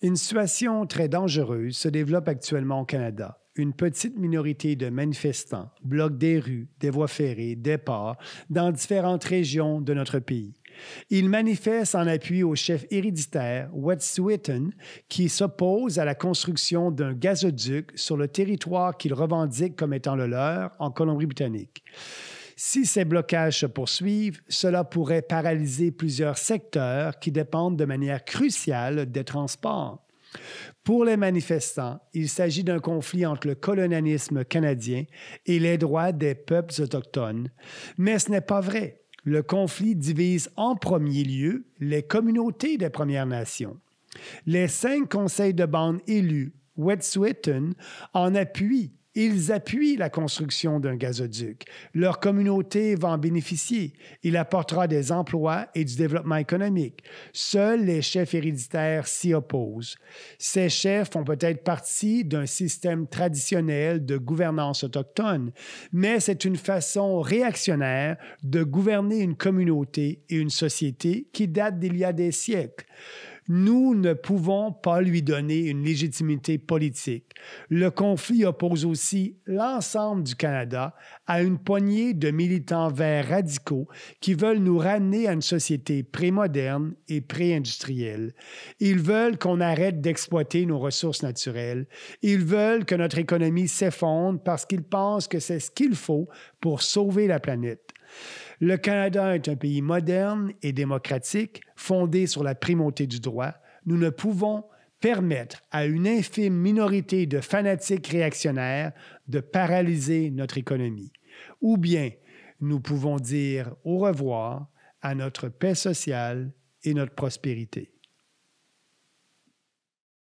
Une situation très dangereuse se développe actuellement au Canada. Une petite minorité de manifestants bloquent des rues, des voies ferrées, des ports dans différentes régions de notre pays. Ils manifestent en appui au chef héréditaire Wet'suwet'en qui s'oppose à la construction d'un gazoduc sur le territoire qu'il revendique comme étant le leur en Colombie-Britannique. Si ces blocages se poursuivent, cela pourrait paralyser plusieurs secteurs qui dépendent de manière cruciale des transports. Pour les manifestants, il s'agit d'un conflit entre le colonialisme canadien et les droits des peuples autochtones. Mais ce n'est pas vrai. Le conflit divise en premier lieu les communautés des Premières Nations. Les 5 conseils de bande élus, Wet'suwet'en, en appuient. Ils appuient la construction d'un gazoduc. Leur communauté va en bénéficier. Il apportera des emplois et du développement économique. Seuls les chefs héréditaires s'y opposent. Ces chefs font peut-être partie d'un système traditionnel de gouvernance autochtone, mais c'est une façon réactionnaire de gouverner une communauté et une société qui date d'il y a des siècles. Nous ne pouvons pas lui donner une légitimité politique. Le conflit oppose aussi l'ensemble du Canada à une poignée de militants verts radicaux qui veulent nous ramener à une société pré-moderne et pré-industrielle. Ils veulent qu'on arrête d'exploiter nos ressources naturelles. Ils veulent que notre économie s'effondre parce qu'ils pensent que c'est ce qu'il faut pour sauver la planète. Le Canada est un pays moderne et démocratique, fondé sur la primauté du droit. Nous ne pouvons permettre à une infime minorité de fanatiques réactionnaires de paralyser notre économie. Ou bien nous pouvons dire au revoir à notre paix sociale et notre prospérité.